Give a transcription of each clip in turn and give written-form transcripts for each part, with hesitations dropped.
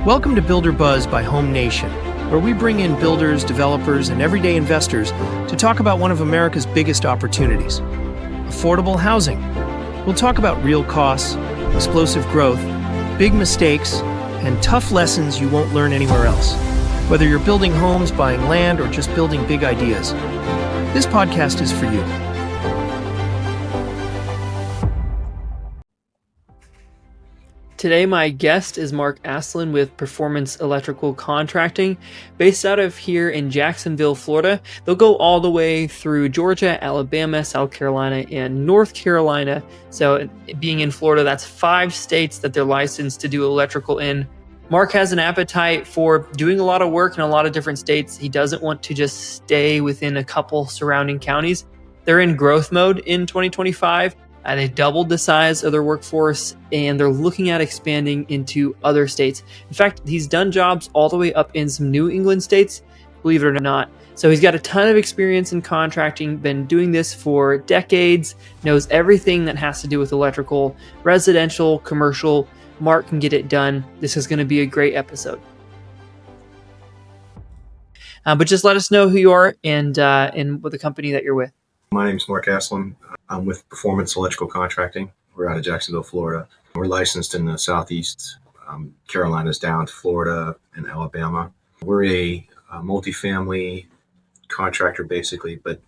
Welcome to Builder Buzz by Home Nation, where we bring in builders, developers, and everyday investors to talk about one of America's biggest opportunities, affordable housing. We'll talk about real costs, explosive growth, big mistakes, and tough lessons you won't learn anywhere else. Whether you're building homes, buying land, or just building big ideas, this podcast is for you. Today, my guest is Mark Asselin with Performance Electrical Contracting, based out of here in Jacksonville, Florida. They'll go all the way through Georgia, Alabama, South Carolina, and North Carolina. So being in Florida, that's 5 states that they're licensed to do electrical in. Mark has an appetite for doing a lot of work in a lot of different states. He doesn't want to just stay within a couple surrounding counties. They're in growth mode in 2025. They doubled the size of their workforce, and they're looking at expanding into other states. In fact, he's done jobs all the way up in some New England states, believe it or not. So he's got a ton of experience in contracting, been doing this for decades, knows everything that has to do with electrical, residential, commercial. Mark can get it done. This is going to be a great episode. But just let us know who you are and what the company that you're with. My name is Mark Asselin. I'm with Performance Electrical Contracting. We're out of Jacksonville, Florida. We're licensed in the Southeast, Carolinas down to Florida and Alabama. We're a multifamily contractor, basically, but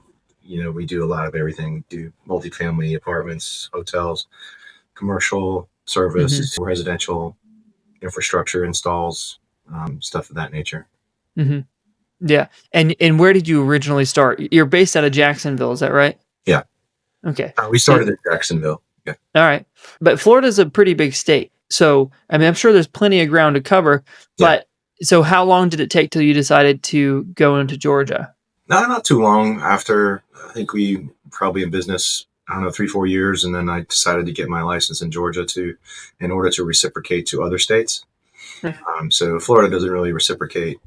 we do a lot of everything. We do multifamily apartments, hotels, commercial service, residential infrastructure installs, stuff of that nature. Mm-hmm. Yeah. And where did you originally start? You're based out of Jacksonville, is that right? Yeah. Okay. We started in Jacksonville. Yeah. All right. But Florida's a pretty big state. So, I'm sure there's plenty of ground to cover. But So how long did it take till you decided to go into Georgia? Not too long after. I think we probably in business, 3-4 years. And then I decided to get my license in Georgia in order to reciprocate to other states. So Florida doesn't really reciprocate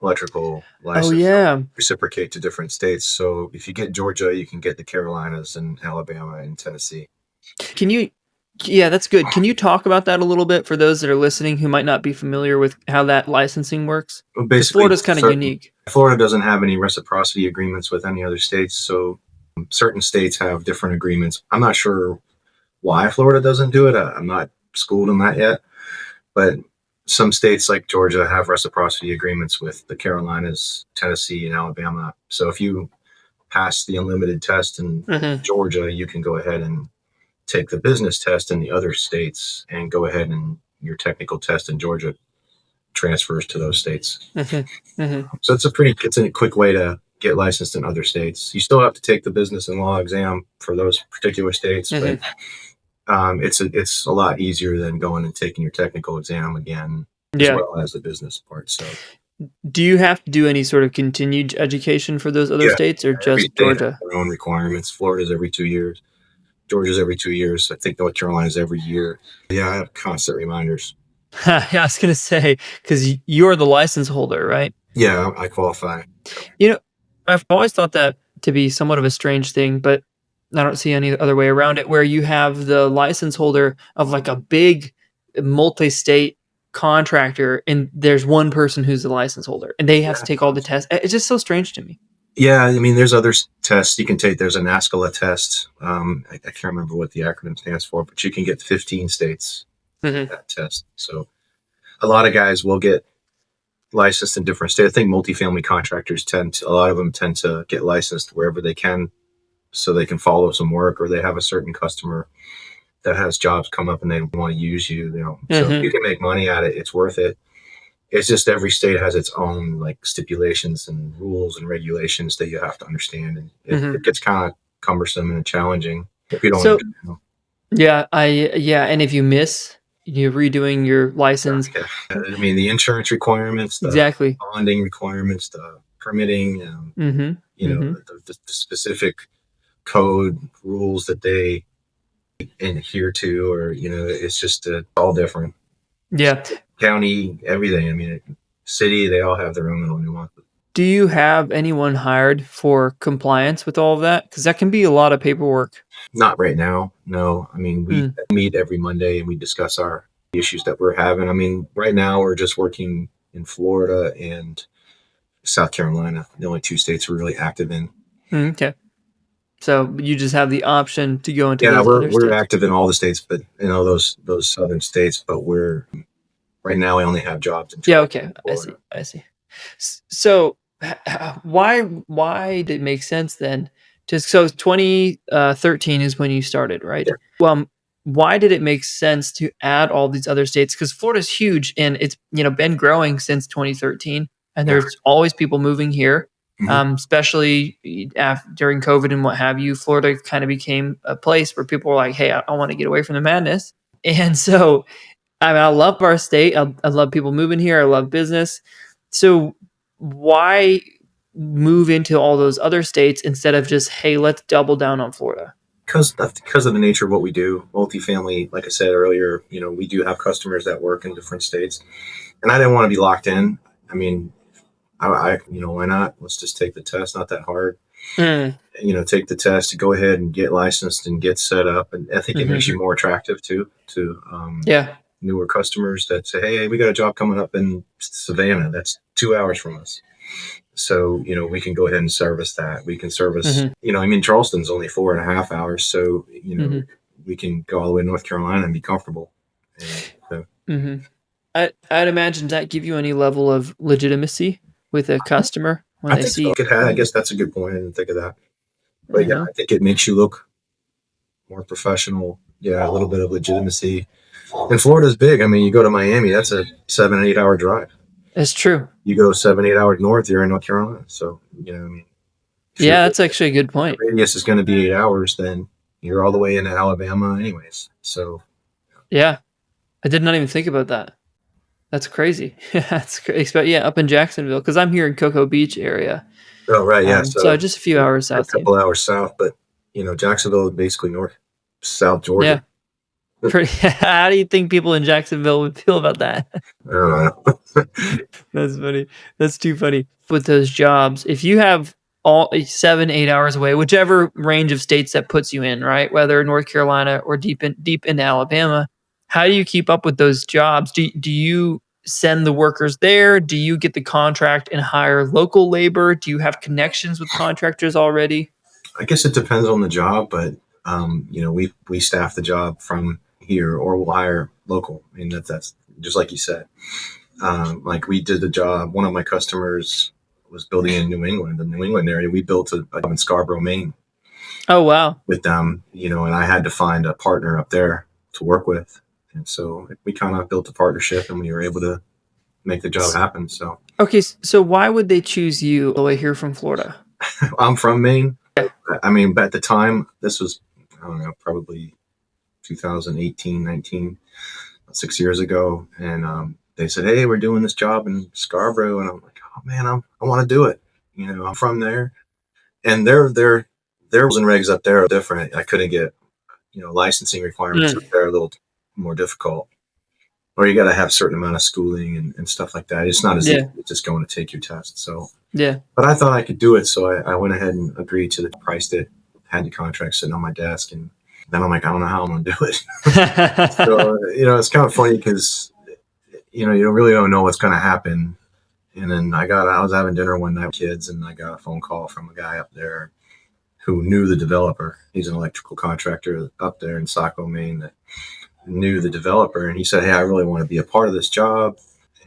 electrical license. Oh, yeah. Reciprocate to different states. So if you get Georgia, you can get the Carolinas and Alabama and Tennessee. Yeah, that's good. Can you talk about that a little bit for those that are listening who might not be familiar with how that licensing works? Well, basically, Florida's kind of unique. Florida doesn't have any reciprocity agreements with any other states. So certain states have different agreements. I'm not sure why Florida doesn't do it. I'm not schooled in that yet. But some states like Georgia have reciprocity agreements with the Carolinas, Tennessee, and Alabama. So if you pass the unlimited test in Georgia, you can go ahead and take the business test in the other states and go ahead and your technical test in Georgia transfers to those states. So it's a quick way to get licensed in other states. You still have to take the business and law exam for those particular states, but it's a lot easier than going and taking your technical exam again, as well as the business part. So, do you have to do any sort of continued education for those other states, or just Georgia? Their own requirements. Florida's every 2 years. Georgia's every 2 years. I think North Carolina's every year. Yeah, I have constant reminders. Yeah, I was going to say, because you're the license holder, right? Yeah, I qualify. I've always thought that to be somewhat of a strange thing, but I don't see any other way around it, where you have the license holder of like a big multi-state contractor, and there's one person who's the license holder, and they have to take all the tests. It's just so strange to me. Yeah, there's other tests you can take. There's an ASCALA test. I can't remember what the acronym stands for, but you can get 15 states that test. So a lot of guys will get licensed in different states. I think multifamily contractors a lot of them tend to get licensed wherever they can, so they can follow some work, or they have a certain customer that has jobs come up and they want to use you. So if you can make money at it, it's worth it. It's just every state has its own stipulations and rules and regulations that you have to understand, and it gets kind of cumbersome and challenging if you don't. And if you miss, you're redoing your license. The insurance requirements, the bonding requirements, the permitting, the specific code rules that they adhere to, or it's just all different. Yeah. County, everything. City, they all have their own little nuances. Do you have anyone hired for compliance with all of that? Because that can be a lot of paperwork. Not right now, no. We meet every Monday and we discuss our issues that we're having. I mean, right now we're just working in Florida and South Carolina, the only two states we're really active in. Okay. So you just have the option to go into Yeah, those other we're states. active in all the states, but those southern states. But we're right now we only have jobs in Yeah. Georgia Okay. and I see. Florida. I see. So why did it make sense then? Just so 2013 is when you started, right? Yeah. Well, why did it make sense to add all these other states? Because Florida's huge and it's been growing since 2013, and Yeah. there's always people moving here. Mhm. Especially during COVID and what have you, Florida kind of became a place where people were like, "Hey, I want to get away from the madness." And so, I mean, I love our state. I love people moving here. I love business. So why move into all those other states instead of just, hey, let's double down on Florida? Because of the nature of what we do, multifamily, like I said earlier, we do have customers that work in different states, and I didn't want to be locked in. I mean, why not? Let's just take the test. Not that hard. Mm. Take the test to go ahead and get licensed and get set up. And I think it makes Mhm. you more attractive too to Yeah. newer customers that say, "Hey, we got a job coming up in Savannah. That's 2 hours from us." So, we can go ahead and service that. We can service, Mhm. I mean, Charleston's only 4.5 hours. So, Mhm. we can go all the way to North Carolina and be comfortable. And so Mhm. I'd imagine that give you any level of legitimacy with a customer when I they think so. see. I guess that's a good point. I didn't think of that. But yeah, Uh-huh. I think it makes you look more professional. Yeah, a little bit of legitimacy. And Florida's big. I mean, you go to Miami, that's a 7 8 hour drive. It's true. You go 7 8 hours north, you're in North Carolina. So, I mean, if Yeah, that's actually a good your point. radius is going to be 8 hours, then you're all the way into Alabama, anyways. So, Yeah, I did not even think about that. That's crazy. That's crazy. But yeah, up in Jacksonville, because I'm here in Cocoa Beach area. oh, right. Yeah. So So, just a few hours we're a south of you. couple hours south, but, Jacksonville is basically South Georgia. Yeah. How do you think people in Jacksonville would feel about that? I don't know. That's funny. That's too funny. With those jobs, if you have all 7, 8 hours away, whichever range of states that puts you in, right? Whether North Carolina or deep into Alabama, how do you keep up with those jobs? Do you send the workers there? Do you get the contract and hire local labor? Do you have connections with contractors already? I guess it depends on the job, but, we staff the job from here or we'll hire local. I mean, that's just like you said. Like we did the job. One of my customers was building in New England, the New England area. We built a job in Scarborough, Maine Oh wow. with them, and I had to find a partner up there to work with. And so we kind of built a partnership and we were able to make the job happen. So Okay, so why would they choose you all the way here from Florida? I'm from Maine. I mean, but at the time, this was, I don't know, probably 2018, 19, 6 years ago. And they said, "Hey, we're doing this job in Scarborough." And I'm like, "Oh man, I want to do it. I'm from there." And their rules and regs up there are different. I couldn't get, licensing requirements up Mm, there are a little more difficult. Or you got to have a certain amount of schooling and stuff like that. It's not as easy yeah, as just going to take your test. So, yeah. but I thought I could do it. So I went ahead and agreed to the price that had the contract sitting on my desk. And then I'm like, I don't know how I'm going to do it. So, it's kind of funny because, you really don't know what's going to happen. And then I was having dinner one night with kids and I got a phone call from a guy up there who knew the developer. He's an electrical contractor up there in Saco, Maine, that knew the developer. And he said, "Hey, I really want to be a part of this job.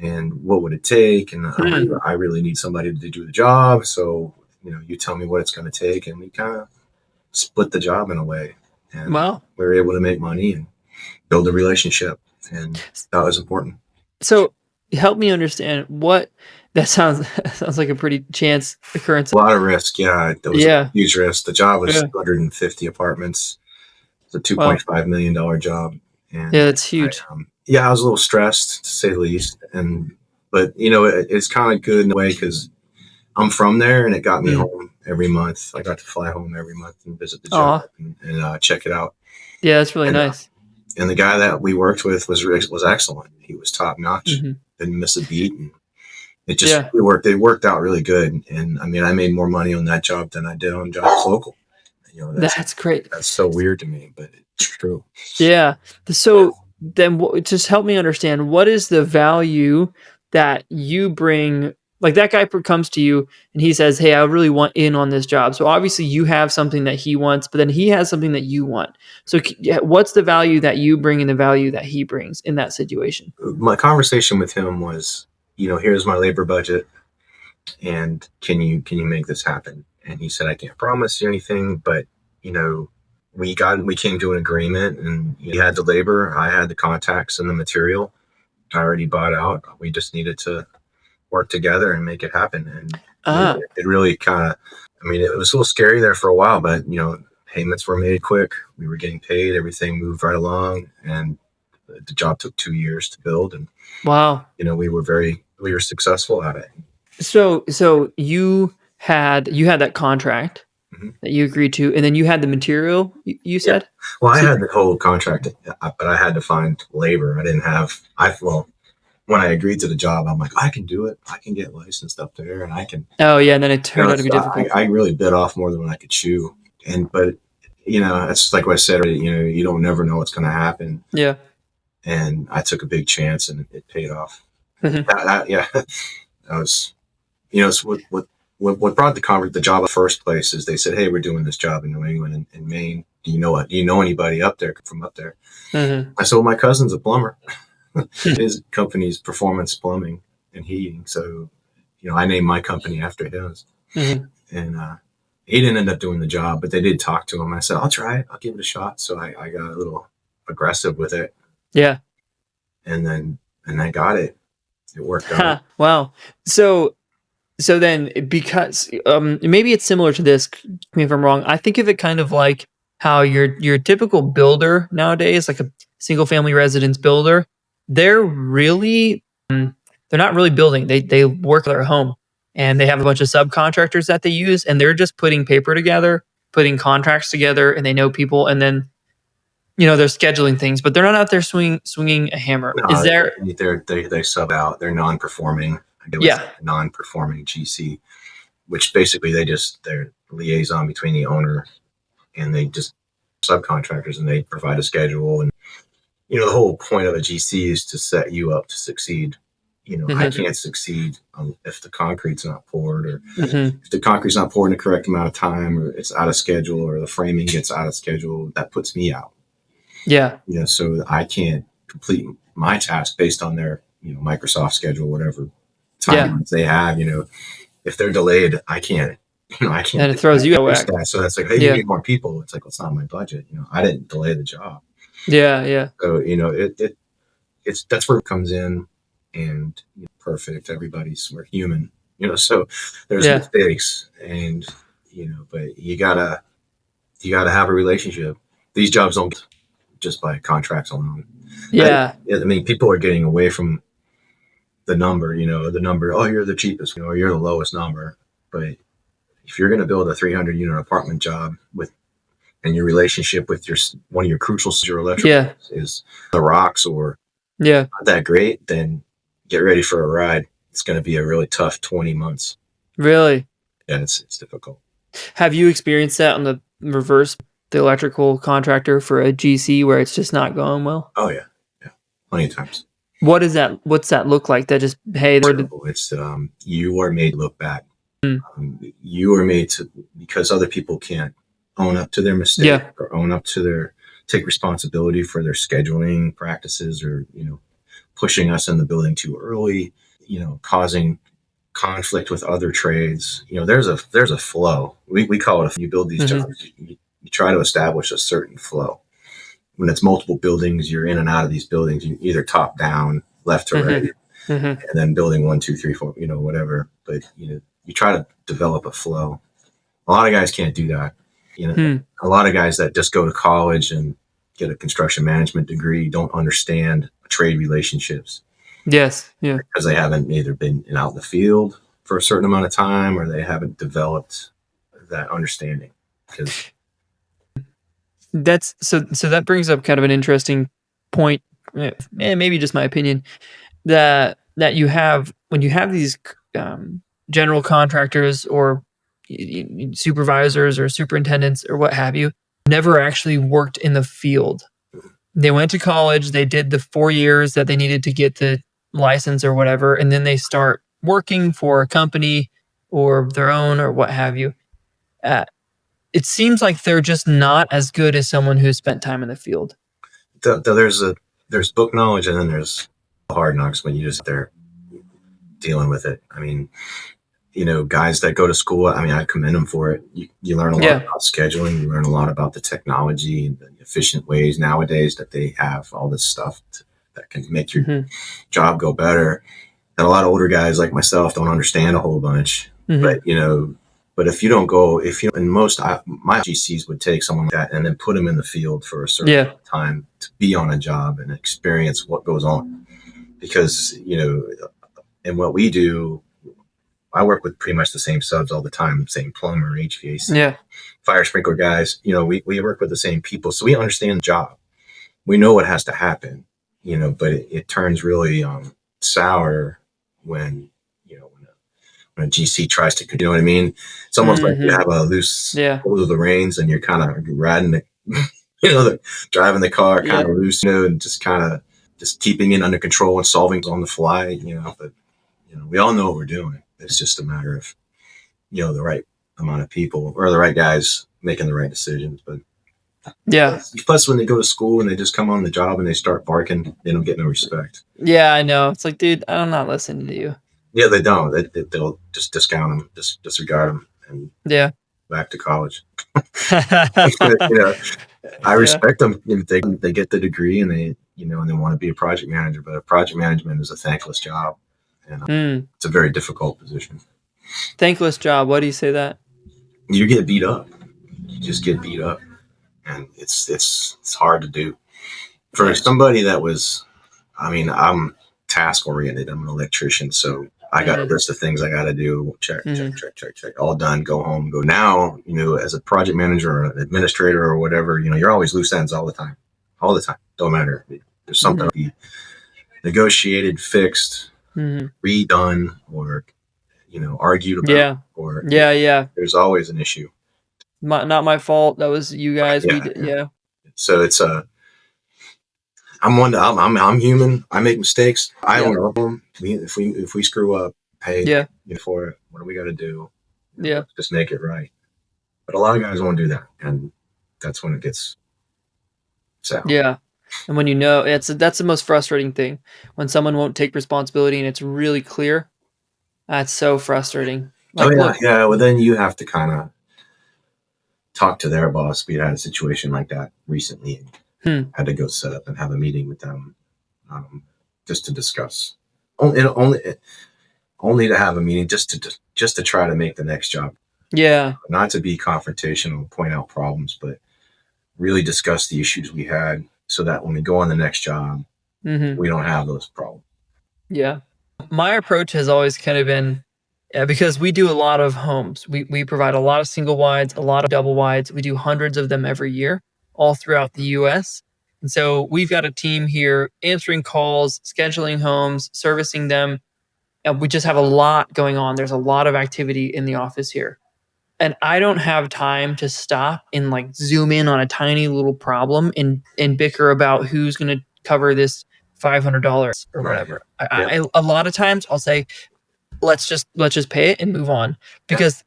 And what would it take? And Mm, I really need somebody to do the job. So, you tell me what it's going to take." And we kind of split the job in a way. And wow. we were able to make money and build a relationship. And that was important. So help me understand what that sounds sounds like a pretty chance occurrence. A lot of risk. Yeah, there was a Yeah. huge risk. The job was Yeah. 250 apartments. It's a Wow. $2.5 million job. Yeah, And that's huge. yeah, I was a little stressed to say the least. But it's kind of good in a way because I'm from there and it got me Mm. home every month. I got to fly home every month and visit the job Aw. and check it out. Yeah, that's really And nice. and the guy that we worked with was excellent. He was top notch. Hmm. Didn't miss a beat. And it just Yeah. really worked. It worked out really good. And I mean, I made more money on that job than I did on jobs local. That's great. That's so weird to me, but it's true. Yeah. So then just help me understand, what is the value that you bring? Like, that guy comes to you and he says, hey, I really want in on this job. So obviously you have something that he wants, but then he has something that you want. So what's the value that you bring and the value that he brings in that situation? My conversation with him was, here's my labor budget, and can you make this happen? And he said, I can't promise you anything, but we came to an agreement, and he had the labor, I had the contacts and the material I already bought out. We just needed to work together and make it happen. And it really kind of, it was a little scary there for a while, but payments were made quick. We were getting paid. Everything moved right along, and the job took 2 years to build. And wow, we were successful at it. So you had that contract that you agreed to, and then you had the material, you said? Yeah. Well, I had the whole contract, but I had to find labor. I didn't have, when I agreed to the job, I'm like, I can do it. I can get licensed up there, and I can. Oh yeah. And then it turned out to be difficult. I really bit off more than I could chew. But it's like what I said, you don't never know what's going to happen. Yeah. And I took a big chance, and it paid off. That was, it's what brought the job in the first place is they said, hey, we're doing this job in New England, in Maine. Do you know anybody up there from up there? Mm-hmm. I said, well, my cousin's a plumber. His company's Performance Plumbing and Heating. So, I named my company after his. Mm-hmm. And he didn't end up doing the job, but they did talk to him. I said, I'll try it. I'll give it a shot. So I got a little aggressive with it. Yeah. And I got it. It worked out. Wow. So then, because maybe it's similar to this, correct me if I'm wrong, I think of it kind of like how your typical builder nowadays, like a single family residence builder, they're not really building. They work their home, and they have a bunch of subcontractors that they use, and they're just putting paper together, putting contracts together, and they know people, and then they're scheduling things, but they're not out there swinging a hammer. No, is there? They sub out. They're non-performing. Non-performing GC, which basically they're liaison between the owner and they just subcontractors, and they provide a schedule. And the whole point of a GC is to set you up to succeed. Mm-hmm. I can't succeed if the concrete's not poured, or if the concrete's not poured in the correct amount of time, or it's out of schedule, or the framing gets out of schedule. That puts me out. Yeah. So I can't complete my task based on their Microsoft schedule, whatever timelines they have. If they're delayed, I can't. I can't. And it throws you away. So that's like, hey, you need more people. It's like, well, it's not my budget. I didn't delay the job. Yeah. So it's that's where it comes in, and perfect. We're human. So there's mistakes, and but you gotta have a relationship. These jobs don't just by contracts alone. Yeah. People are getting away from the number, oh, you're the cheapest, or you're the lowest number. But if you're going to build a 300 unit apartment job and your relationship with one of your crucial electrical is the rocks or not that great, then get ready for a ride. It's going to be a really tough 20 months. Really? Yeah, it's difficult. Have you experienced that on the reverse, the electrical contractor for a GC where it's just not going well? Oh yeah. Plenty of times. What's that look like? That just, hey, it's you are made to look back. You are made to, because other people can't own up to their mistake or own up to take responsibility for their scheduling practices, or pushing us in the building too early, causing conflict with other trades. There's a flow. We call it, you build these jobs, you try to establish a certain flow. When it's multiple buildings, you're in and out of these buildings, you either top down, left to right, and then building 1, 2, 3, 4, whatever. But you try to develop a flow. A lot of guys can't do that. A lot of guys that just go to college and get a construction management degree don't understand trade relationships. Yes. Yeah. Because they haven't either been out in the field for a certain amount of time, or they haven't developed that understanding. Because that's so that brings up kind of an interesting point, maybe just my opinion, that you have when you have these general contractors or supervisors or superintendents or what have you, never actually worked in the field. They went to college, they did the 4 years that they needed to get the license or whatever, and then they start working for a company or their own or what have you. Uh, it seems like they're just not as good as someone who's spent time in the field. There's book knowledge, and then there's hard knocks when you just there dealing with it. I mean, guys that go to school, I mean, I commend them for it. You learn a lot about scheduling. You learn a lot about the technology and the efficient ways nowadays that they have all this stuff that can make your job go better. And a lot of older guys like myself don't understand a whole bunch. But if you don't go, my GCs would take someone like that and then put them in the field for a certain time to be on a job and experience what goes on. Because, and what we do, I work with pretty much the same subs all the time, same plumber, HVAC, fire sprinkler guys. We work with the same people, so we understand the job. We know what has to happen, but it turns really sour when when a GC tries to, you know what I mean? It's almost like you have a loose hold of the reins and you're kind of riding the, driving the car kind of loose, and just kind of just keeping it under control and solving on the fly, but we all know what we're doing. It's just a matter of, the right amount of people or the right guys making the right decisions. But plus when they go to school and they just come on the job and they start barking, they don't get no respect. Yeah, I know. It's like, dude, I'm not listening to you. Yeah, they don't. They'll just discount them, disregard them, and back to college. I respect them if they get the degree and they and they want to be a project manager. But project management is a thankless job. And it's a very difficult position. Thankless job. Why do you say that? You get beat up. You just get beat up, and it's hard to do. For somebody that was, I'm task oriented. I'm an electrician, so I got a list of things I got to do. Check, all done. Go home. Go now. As a project manager or an administrator or whatever, you're always loose ends all the time. Don't matter. There's something to be negotiated, fixed, redone, or argued about, or there's always an issue. Not my fault. That was you guys. So it's I'm human. I make mistakes. I own them. If we screw up, hey, for it, what do we got to do? Just make it right. But a lot of guys won't do that, and that's when it gets sad. Yeah. And when that's the most frustrating thing, when someone won't take responsibility and it's really clear. That's so frustrating. Well, then you have to kind of talk to their boss. We had a situation like that recently, and had to go set up and have a meeting with them, just to discuss. Only to have a meeting just to try to make the next job. Yeah. Not to be confrontational, point out problems, but really discuss the issues we had, so that when we go on the next job, we don't have those problems. Yeah. My approach has always kind of been, because we do a lot of homes. We provide a lot of single wides, a lot of double wides. We do hundreds of them every year, all throughout the U.S. And so we've got a team here answering calls, scheduling homes, servicing them. And we just have a lot going on. There's a lot of activity in the office here. And I don't have time to stop and zoom in on a tiny little problem and bicker about who's going to cover this $500 or whatever. I a lot of times I'll say, let's just pay it and move on, because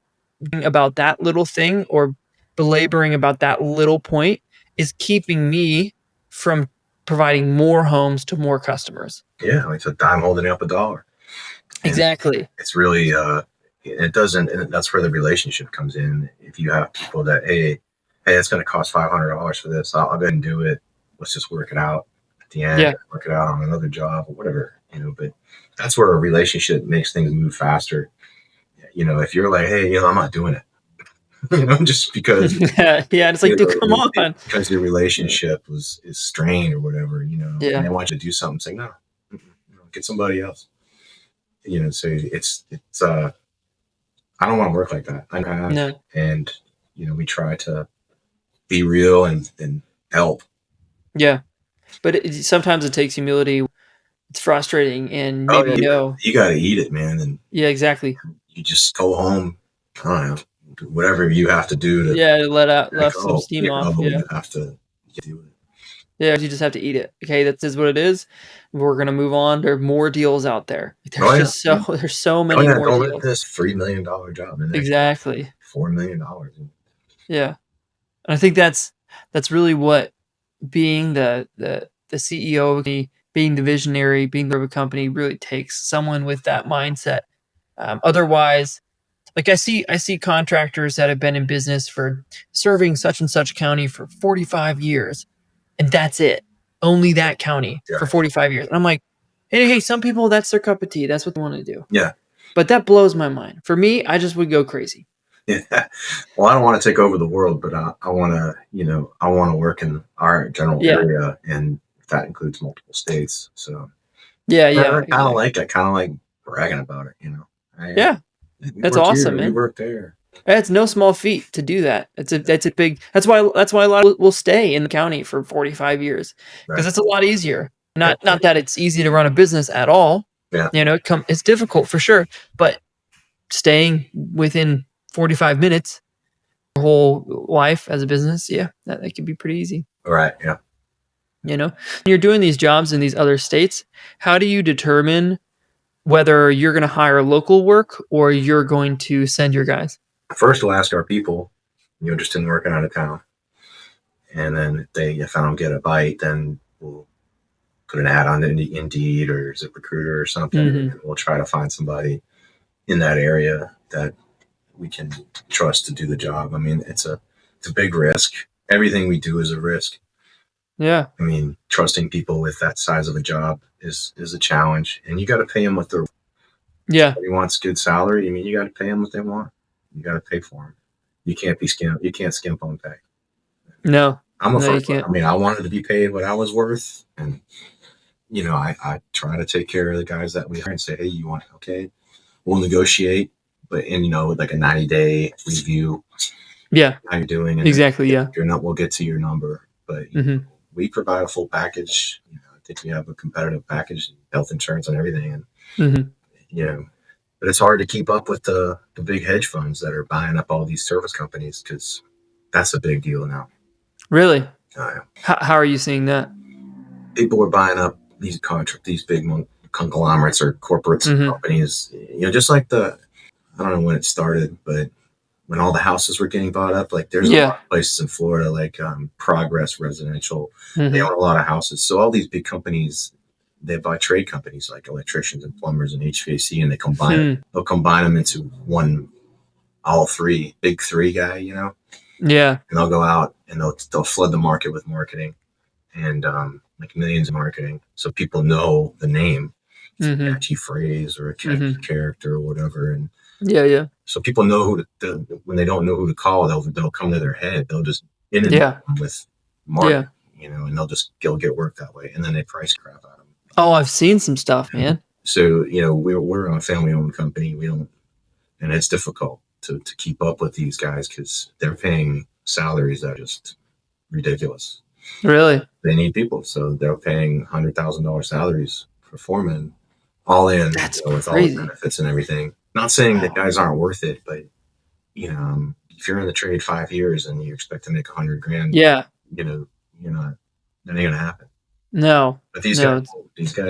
about that little thing or belaboring about that little point is keeping me from providing more homes to more customers. Yeah, it's a dime holding up a dollar. Exactly. It's really it doesn't, and that's where the relationship comes in. If you have people that, hey, it's going to cost $500 for this, I'll go ahead and do it. Let's just work it out at the end. Work it out on another job or whatever, But that's where a relationship makes things move faster. If you're like, hey, I'm not doing it, just because. It's like, dude, come on. Because your relationship is strained or whatever, and they want you to do something. Say no, get somebody else. So it's I don't want to work like that. I have, no. And we try to be real and help. Yeah, but sometimes it takes humility. It's frustrating, and maybe you got to eat it, man. And exactly. You just go home. I don't know, whatever you have to do to let some steam off. You have to do it. Yeah, you just have to eat it. Okay, that is what it is. We're gonna move on. There are more deals out there. There's Oh yeah, just so there's so oh many yeah. more Don't let deals. this $3 million job in there Exactly. $4 million. Yeah. And I think that's really what being the CEO of a company, being the visionary, being the of a company really takes someone with that mindset. Otherwise, like I see contractors that have been in business for serving such and such county for 45 years, and that's it. Only that county for Yeah, 45 years. And I'm like, hey, some people that's their cup of tea. That's what they want to do. yeah, But that blows my mind. For me, I just would go crazy. yeah. Well, I don't want to take over the world, but I want to, I want to work in our general Yeah. area, and that includes multiple states. So Yeah, I yeah. kind of like it. Kind of like bragging about it. Yeah. We That's work awesome, here, we man. work there. It's no small feat to do that. That's a big. That's why a lot will stay in the county for 45 years because Right. it's a lot easier. Not that it's easy to run a business at all. Yeah. It's difficult for sure, but staying within 45 minutes your whole life as a business, yeah, that could be pretty easy. Right. Yeah. When you're doing these jobs in these other states, how do you determine whether you're going to hire local work or you're going to send your guys? First, we'll ask our people, you interested in working out of town, and then if I don't get a bite, then we'll put an ad on Indeed or ZipRecruiter or something. Mhm. And we'll try to find somebody in that area that we can trust to do the job. I mean, it's a big risk. Everything we do is a risk. Yeah. I mean, trusting people with that size of a job is a challenge, and you got to pay them what they're. Yeah. Somebody wants good salary. I mean, you got to pay them what they want. You got to pay for them. You can't be skimp. You can't skimp on pay. No. I'm a No, you first one. can't. I mean, I wanted to be paid what I was worth, and I try to take care of the guys that we hire and say, hey, you want okay? We'll negotiate, but with like a 90-day review, Yeah. how you're doing, and Exactly. Yeah. we'll get to your number, but hmm we provide a full package. I think we have a competitive package, health insurance and everything, and hmm but it's hard to keep up with the big hedge funds that are buying up all these service companies because that's a big deal now. Really? Uh, How are you seeing that? People are buying up these big conglomerates or corporates Mhm. companies. Just like I don't know when it started, but when all the houses were getting bought up, like there's a lot of places in Florida, like Progress Residential, they Mhm. own a lot of houses. So all these big companies, they buy trade companies like electricians and plumbers and HVAC, and they'll combine them into one, all three, big three guy, Yeah. and they'll go out and they'll flood the market with marketing and like millions of marketing, so people know the name. It's a catchy phrase or a catchy character or whatever, and Yeah. so people know who when they don't know who to call, they'll come to their head. They'll just inundate them with marketing, and they'll get work that way, and then they price crap out of them. Oh, I've seen some stuff, man. So we're a family-owned company. We don't, and it's difficult to keep up with these guys because they're paying salaries that are just ridiculous. Really? They need people, so they're paying $100,000 salaries for foremen, all in. That's with all crazy. the benefits and everything. Not saying that guys aren't worth it, but if you're in the trade 5 years and you expect to make $100,000, Yeah. you're not. That ain't gonna happen. No. But these guys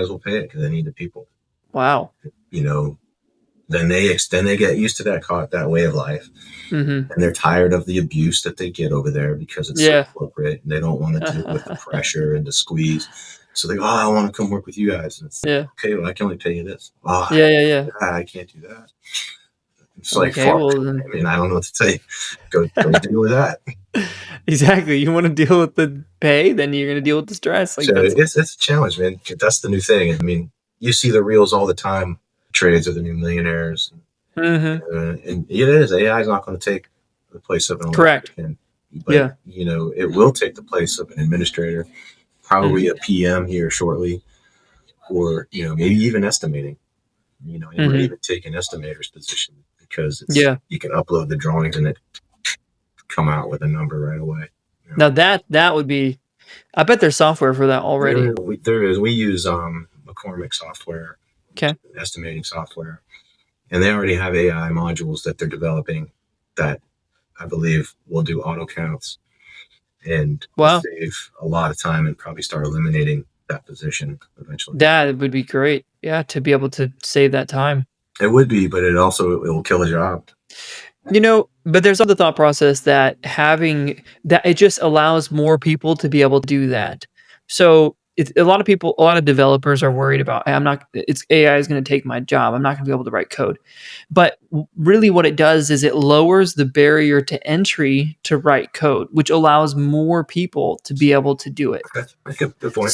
will pay it because they need the people. Wow. Then they get used to that way of life, Mm-hmm. and they're tired of the abuse that they get over there because it's so corporate, and they don't want to deal with the pressure and the squeeze. So they go, I want to come work with you guys. And it's okay, well, I can only pay you this. Oh, Yeah. I can't do that. It's Okay, well, then. I mean, I don't know what to tell you. Go deal with that. Exactly. You want to deal with the pay, then you're going to deal with the stress. Like So it's a challenge, man. That's the new thing. I mean, you see the reels all the time. Trades are the new millionaires. And it is. AI is not going to take the place of an electrician. But, it will take the place of an administrator, probably a PM here shortly, or, maybe even estimating. It might even take an estimator's position because you can upload the drawings and it come out with a number right away. Now that would be, I bet there's software for that already. There is. We use McCormick software, estimating software, and they already have AI modules that they're developing that I believe will do auto counts and Wow. save a lot of time and probably start eliminating that position eventually. That would be great. Yeah, to be able to save that time. It would be, but it will kill a job. But there's also the thought process that having that it just allows more people to be able to do that. So a lot of people, a lot of developers are worried about, "Hey, it's AI is going to take my job. I'm not going to be able to write code." But really what it does is it lowers the barrier to entry to write code, which allows more people to be able to do it. That's a good point.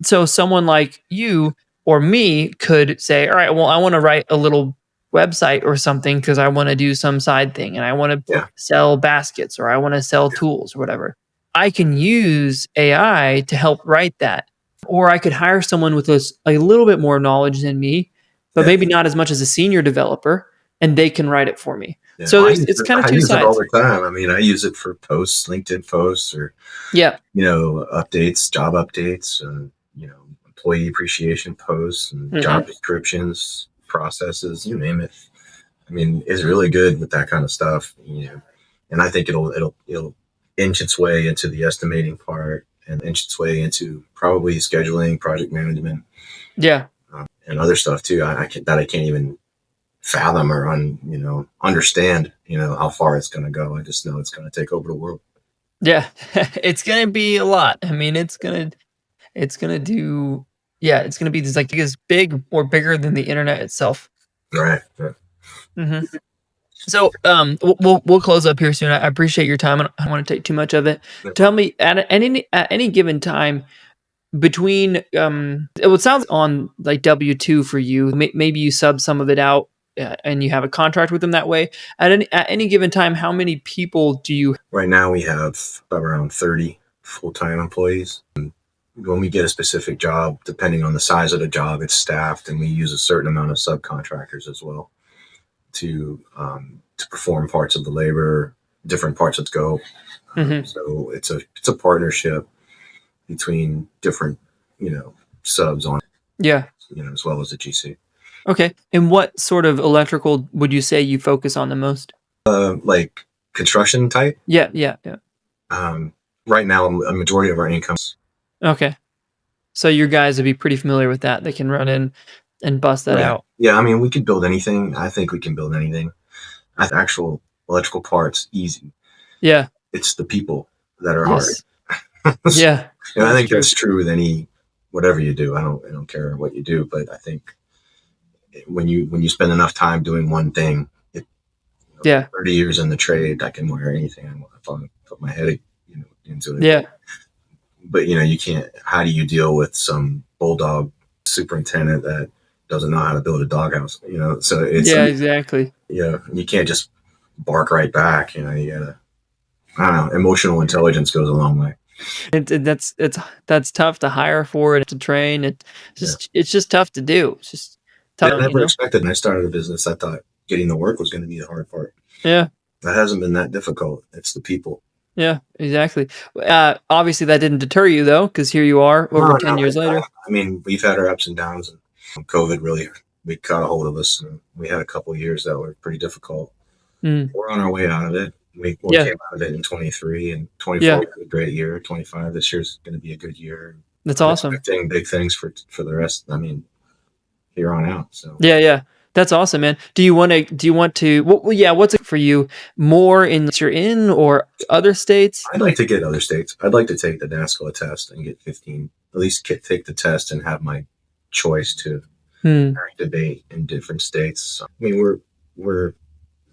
So someone like you or me could say, all right, well, I want to write a little website or something because I want to do some side thing and I want to Yeah. sell baskets or I want to sell tools or whatever. I can use AI to help write that. Or I could hire someone with a little bit more knowledge than me, but Yeah. maybe not as much as a senior developer, and they can write it for me. Yeah. So it's kind of two I use it all sides. the time. I mean, I use it for posts, LinkedIn posts, or Yeah. updates, job updates, and employee appreciation posts and job descriptions, processes, you name it. I mean, it's really good with that kind of stuff. And I think it'll inch its way into the estimating part and inch its way into probably scheduling, project management, Yeah. and other stuff too. I can't even fathom or understand how far it's going to go. I just know it's going to take over the world. Yeah. It's going to be a lot. I mean, it's going to do, yeah, it's going to be this like as big or bigger than the internet itself. Right. Yeah. Mm-hmm. So we'll close up here soon. I appreciate your time. I don't want to take too much of it. Yeah. Tell me at any given time between it sounds on like W-2 for you. Maybe you sub some of it out and you have a contract with them that way. At any given time, how many people do you? Right now we have around 30 full-time employees. When we get a specific job, depending on the size of the job, it's staffed, and we use a certain amount of subcontractors as well to perform parts of the labor, different parts of scope. So it's a partnership between different subs on as well as the GC. Okay. And what sort of electrical would you say you focus on the most? Like construction type. Yeah. Right now, a majority of our income. Okay. So your guys would be pretty familiar with that. They can run in and bust that out. Yeah, I mean, we could build anything. I think we can build anything. Actual electrical parts, easy. Yeah. It's the people that are Yes. hard. Yeah. And I think that's true with whatever you do. I don't care what you do, but I think when you spend enough time doing one thing, 30 years in the trade, I can wear anything I want. If I put my head into it. Yeah. But you can't. How do you deal with some bulldog superintendent that doesn't know how to build a doghouse? So it's exactly. You can't just bark right back. You gotta. I don't know. Emotional intelligence goes a long way. That's tough to hire for and to train. It's just tough to do. It's just tough. I never expected. When I started a business, I thought getting the work was going to be the hard part. Yeah, that hasn't been that difficult. It's the people. Yeah, exactly. Obviously, that didn't deter you, though, because here you are over 10 years later. I mean, we've had our ups and downs, and COVID really got a hold of us, and we had a couple of years that were pretty difficult. We're on our way out of it. We came out of it in 23, and 24 was a great year. 25 this year's going to be a good year. That's awesome. Expecting big things for the rest. I mean, here on out. So yeah. That's awesome, man. Do you want to, what's it for you? More in that you're in or other states? I'd like to get other states. I'd like to take the NASCO test and get 15, at least take the test and have my choice to debate in different states. So, I mean, we're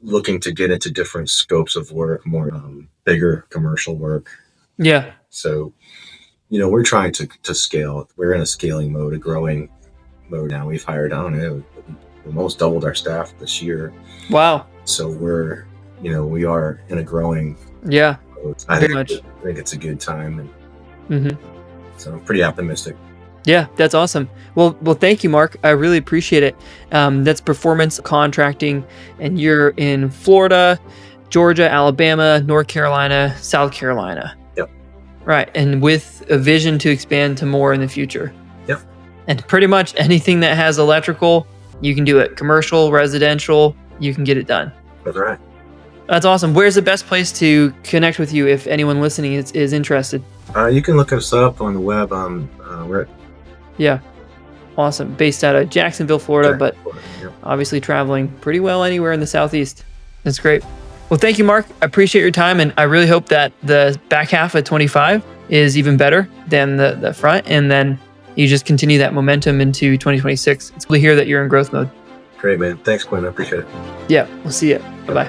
looking to get into different scopes of work, more bigger commercial work. Yeah. So, we're trying to scale. We're in a scaling mode, a growing mode now. We've hired on it. We almost doubled our staff this year. Wow. So we are in a growing mode. I think it's a good time. And so I'm pretty optimistic. Yeah, that's awesome. Well, thank you, Mark. I really appreciate it. That's Performance Contracting, and you're in Florida, Georgia, Alabama, North Carolina, South Carolina. Yep. Right, and with a vision to expand to more in the future. Yep. And pretty much anything that has electrical, you can do it. Commercial, residential, you can get it done. That's right. That's awesome. Where's the best place to connect with you if anyone listening is interested? You can look us up on the web. We're at Yeah. Awesome. Based out of Jacksonville, Florida, but Yep. obviously traveling pretty well anywhere in the Southeast. That's great. Well, thank you, Mark. I appreciate your time, and I really hope that the back half of 25 is even better than the front, and then you just continue that momentum into 2026. It's cool to hear that you're in growth mode. Great, man. Thanks, Quinn. I appreciate it. Yeah, we'll see you. Bye-bye.